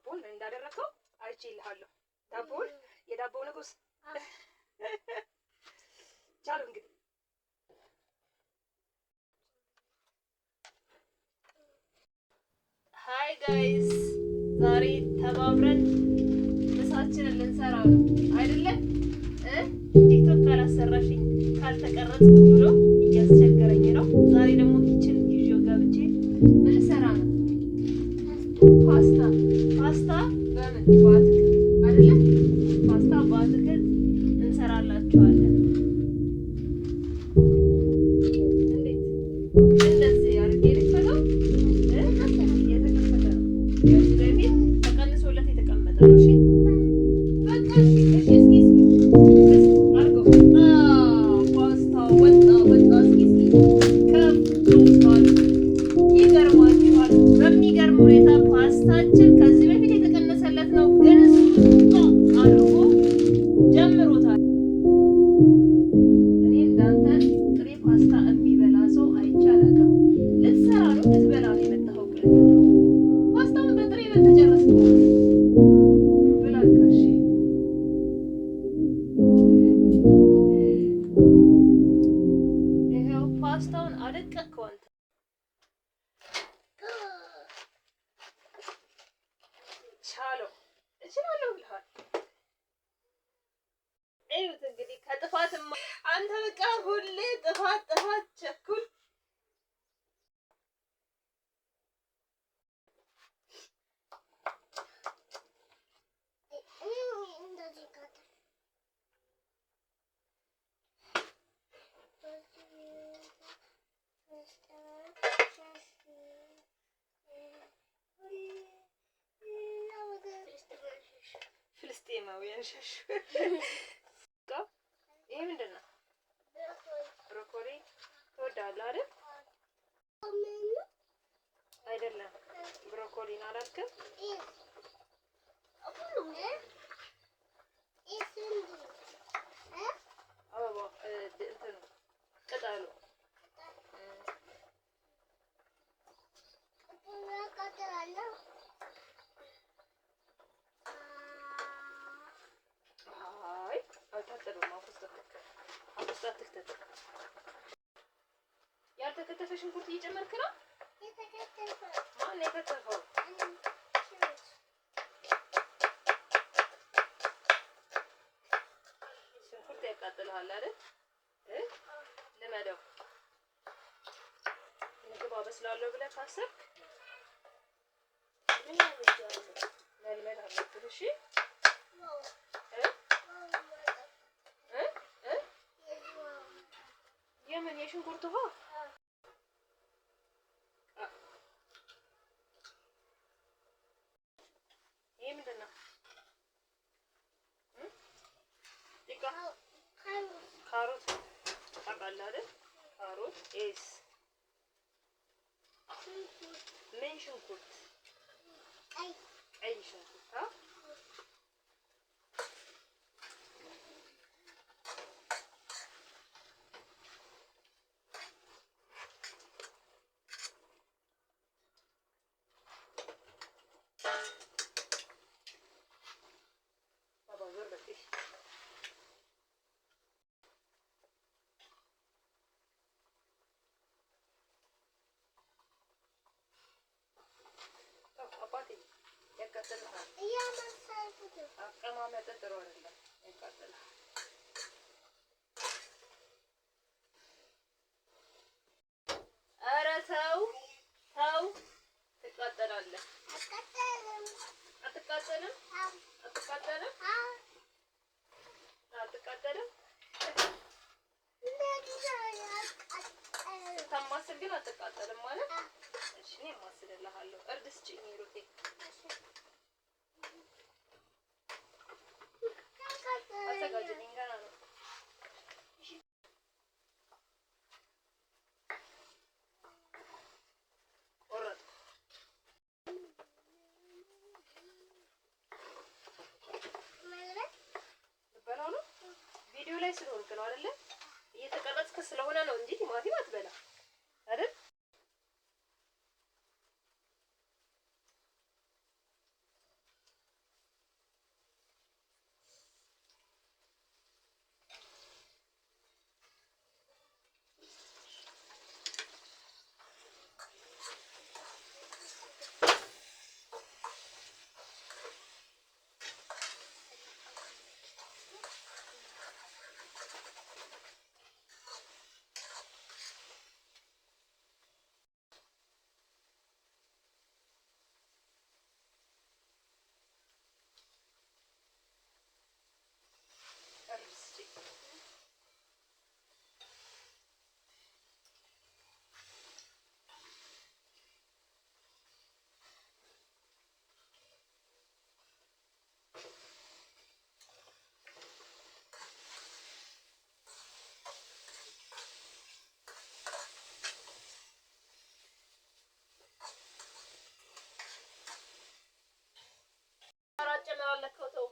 ዳቦን እንዳደረከው አይቼልሃለሁ። ዳቦን የዳቦ ንጉስ ቻሉ እንግዲህ ሃይ ጋይስ ዛሬ ተባብረን ምሳችንን ልንሰራ ነው አይደለ? ቲክቶክ ካላሰራሽኝ ካልተቀረጽኩ ብሎ እያስቸገረኝ ነው። ዛሬ ደግሞ ኪችን ይዤው ገብቼ ምን ልሰራ ነው? ፓስታ በምን በአትክልት አይደለ? ፓስታ በአትክልት እንሰራላችኋለን። እንዴት እንደዚህ አድርጌ ልክፈተው? የተከፈተ ነው። ከዚህ በፊት ተቀንሶለት የተቀመጠ ነው። እሺ በቃ እሺ ፓስታውን አደቀቅከው አንተ። ቻለው እችላለሁ ብለሃል። እዩት እንግዲህ ከጥፋትማ አንተ በቃ ሁሌ ጥፋት ቸኩል። ፍልስጤማውያን ሸሹ። ይሄ ምንድን ነው? ብሮኮሊ ትወዳለህ አይደል? አይደለም ብሮኮሊን አላልክም? አበባው እንትኑ ቅጠሉ ያልተከተፈ ሽንኩርት እየጨመርክ ነው? ማን ነው የከተፈው? ሽንኩርት ያቃጥልሃል አይደል? ልመደው። ምግብ አበስላለሁ ብለህ ካሰብክ መልመድ አለብህ። እሺ የምን የሽንኩርት ውሃ? ይሄ ምንድን ነው? ካሮት ታውቃለህ አይደል? ካሮት ኤስ ምን ሽንኩርት? ቀይ ሽንኩርት። ያቃጥልሃል። አቀማመጥህ ጥሩ አይደለም። ያቃጥልሃል። ኧረ ተው ትቃጠላለህ። አትቃጠልም? ታማስል ግን አትቃጠልም ማለት? እሺ እኔ እማስልልሃለሁ። እርድ ስጭኝ ሩቴ። አዘጋጅልኝ ገና ነው። ቆረጥኩ። ልበላው ነው? ቪዲዮ ላይ ስለሆንክ ነው አይደለ? እየተቀረጽክ ስለሆነ ነው እንጂ ቲማቲም አትበላ አይደል? አጨመላለከው ተው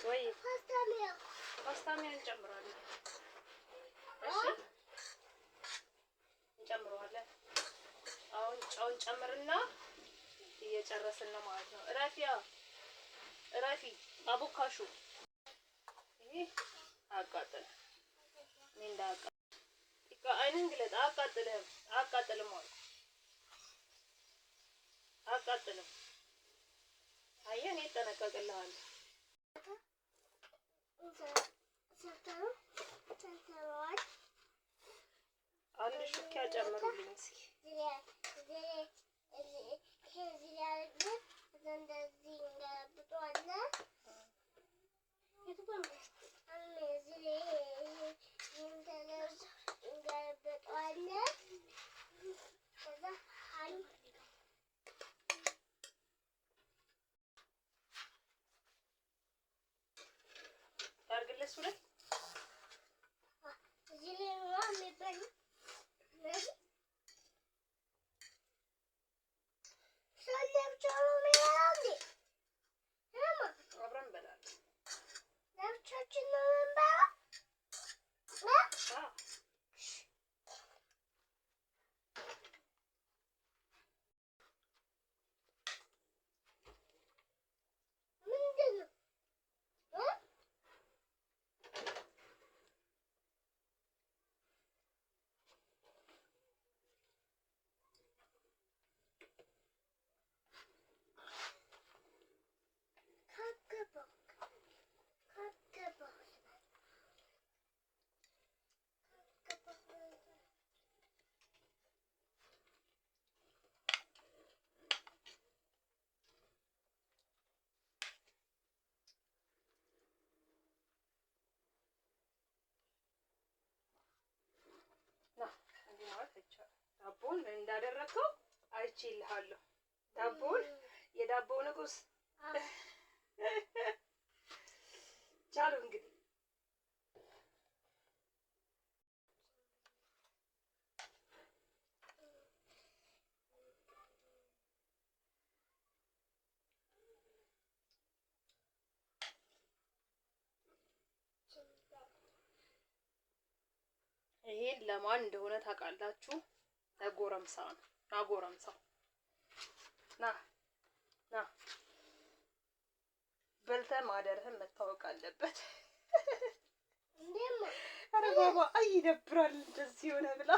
ወይ ፓስታሚያ እንጨምራለን። እሺ እንጨምረዋለን። አሁን ጨውን ጨምርና እየጨረስን ነው ማለት ነው። እረፊ አቦካሹ ይሄ አቃጥል እኔ እንዳቃጥል አይንን ግለጥ። አቃጥልም ማለት አቃጥልም። አየህ እኔ እጠነቀቅልሃለሁ። አንድ ሹኪያ ጨምሩልኝ እስኪ። ያርግልህ እሱ ላይ አብረን እንበላለን። ለብቻችን ነው የምንበላው። ዳቦን እንዳደረከው አይቼልሃለሁ። ዳቦን የዳቦ ንጉስ ቻሉ እንግዲህ ይሄን ለማን እንደሆነ ታውቃላችሁ? ለጎረምሳ ነው። ጎረምሳው ና በልተህ ማደርህን መታወቅ አለበት። ኧረ ባባ አይ ይደብራል እንደዚህ ሆነ ብላ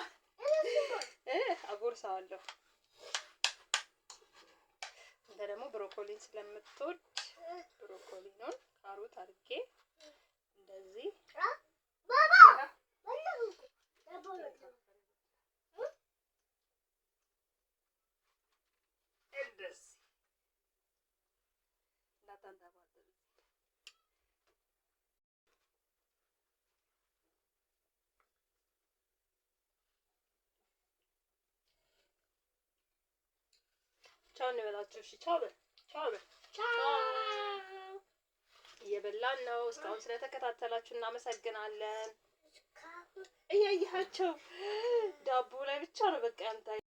አጎርሳለሁ። እንደ ደግሞ ብሮኮሊን ስለምትወድ ብሮኮሊኑን ካሮት አድርጌ እንደዚህ ቻው እንበላችሁ። እሺ ቻው በል። እየበላን ነው። እስካሁን ስለተከታተላችሁ እናመሰግናለን። እያያቸው ዳቦ ላይ ብቻ ነው በቃ ያንተ